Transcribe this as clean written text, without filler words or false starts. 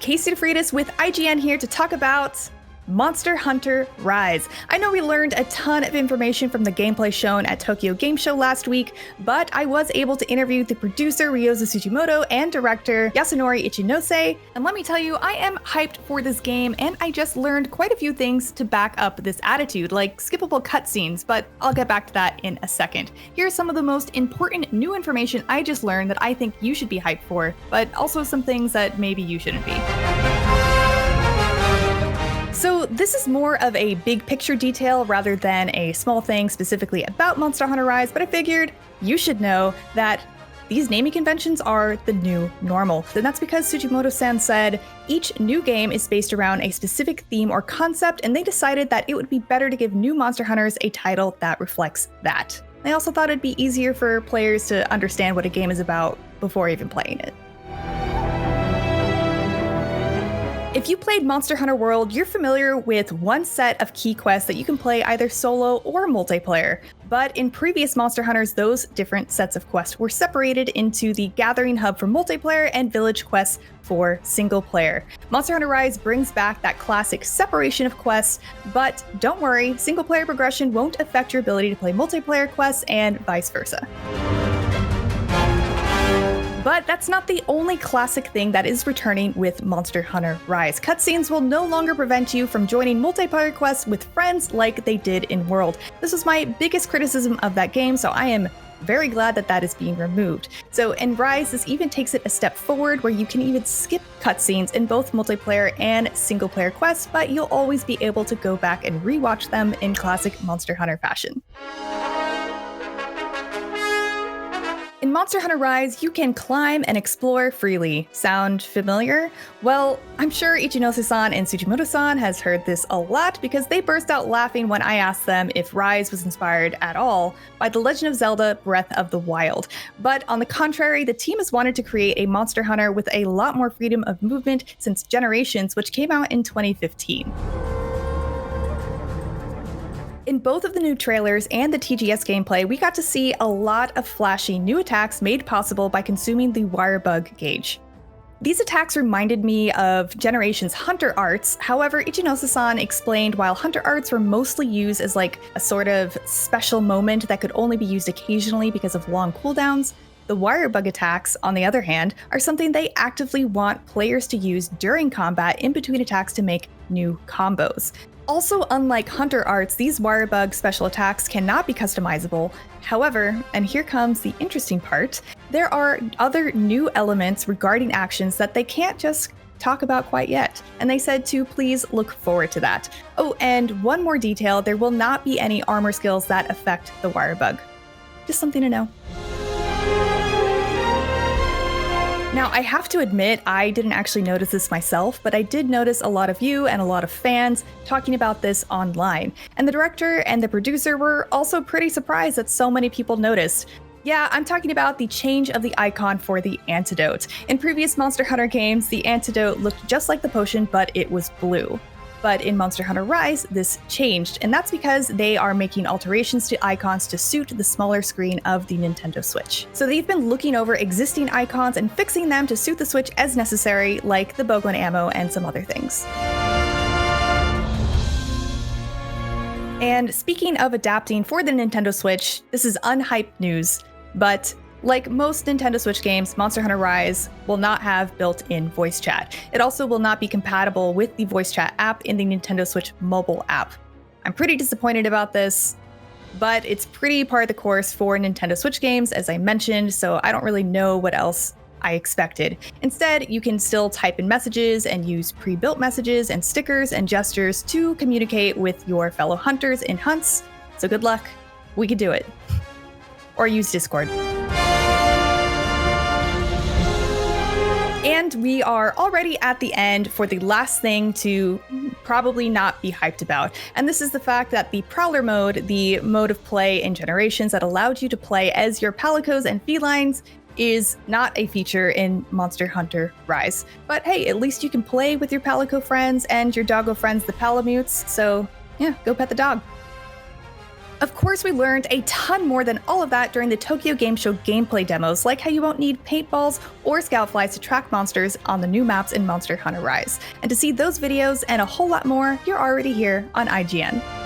Casey DeFreitas with IGN here to talk about Monster Hunter Rise. I know we learned a ton of information from the gameplay shown at Tokyo Game Show last week, but I was able to interview the producer Ryozo Tsujimoto and director Yasunori Ichinose, and let me tell you, I am hyped for this game, and I just learned quite a few things to back up this attitude, like skippable cutscenes, but I'll get back to that in a second. Here's some of the most important new information I just learned that I think you should be hyped for, but also some things that maybe you shouldn't be. So this is more of a big picture detail rather than a small thing specifically about Monster Hunter Rise, but I figured you should know that these naming conventions are the new normal. And that's because Tsujimoto-san said each new game is based around a specific theme or concept, and they decided that it would be better to give new Monster Hunters a title that reflects that. They also thought it'd be easier for players to understand what a game is about before even playing it. If you played Monster Hunter World, you're familiar with one set of key quests that you can play either solo or multiplayer. But in previous Monster Hunters, those different sets of quests were separated into the Gathering Hub for multiplayer and Village quests for single player. Monster Hunter Rise brings back that classic separation of quests, but don't worry, single player progression won't affect your ability to play multiplayer quests and vice versa. But that's not the only classic thing that is returning with Monster Hunter Rise. Cutscenes will no longer prevent you from joining multiplayer quests with friends like they did in World. This was my biggest criticism of that game, so I am very glad that that is being removed. So in Rise, this even takes it a step forward where you can even skip cutscenes in both multiplayer and single player quests, but you'll always be able to go back and rewatch them in classic Monster Hunter fashion. In Monster Hunter Rise, you can climb and explore freely. Sound familiar? Well, I'm sure Ichinose-san and Tsujimoto-san has heard this a lot because they burst out laughing when I asked them if Rise was inspired at all by The Legend of Zelda Breath of the Wild. But on the contrary, the team has wanted to create a Monster Hunter with a lot more freedom of movement since Generations, which came out in 2015. In both of the new trailers and the TGS gameplay, we got to see a lot of flashy new attacks made possible by consuming the wire bug gauge. These attacks reminded me of Generations Hunter Arts. However, Ichinose-san explained while Hunter Arts were mostly used as like a sort of special moment that could only be used occasionally because of long cooldowns, the wire bug attacks, on the other hand, are something they actively want players to use during combat in between attacks to make new combos. Also, unlike Hunter Arts, these wire bug special attacks cannot be customizable. However, and here comes the interesting part, there are other new elements regarding actions that they can't just talk about quite yet, and they said to please look forward to that. Oh, and one more detail, there will not be any armor skills that affect the wire bug. Just something to know. Now, I have to admit, I didn't actually notice this myself, but I did notice a lot of you and a lot of fans talking about this online. And the director and the producer were also pretty surprised that so many people noticed. Yeah, I'm talking about the change of the icon for the antidote. In previous Monster Hunter games, the antidote looked just like the potion, but it was blue. But in Monster Hunter Rise, this changed, and that's because they are making alterations to icons to suit the smaller screen of the Nintendo Switch. So they've been looking over existing icons and fixing them to suit the Switch as necessary, like the Bowgun ammo and some other things. And speaking of adapting for the Nintendo Switch, this is unhyped news, but like most Nintendo Switch games, Monster Hunter Rise will not have built-in voice chat. It also will not be compatible with the voice chat app in the Nintendo Switch mobile app. I'm pretty disappointed about this, but it's pretty par the course for Nintendo Switch games, as I mentioned, so I don't really know what else I expected. Instead, you can still type in messages and use pre-built messages and stickers and gestures to communicate with your fellow hunters in hunts, so good luck. We could do it. Or use Discord. And we are already at the end for the last thing to probably not be hyped about. And this is the fact that the Prowler mode, the mode of play in Generations that allowed you to play as your palicos and felines, is not a feature in Monster Hunter Rise. But hey, at least you can play with your palico friends and your doggo friends, the Palamutes, so yeah, go pet the dog. Of course, we learned a ton more than all of that during the Tokyo Game Show gameplay demos, like how you won't need paintballs or scoutflies to track monsters on the new maps in Monster Hunter Rise. And to see those videos and a whole lot more, you're already here on IGN.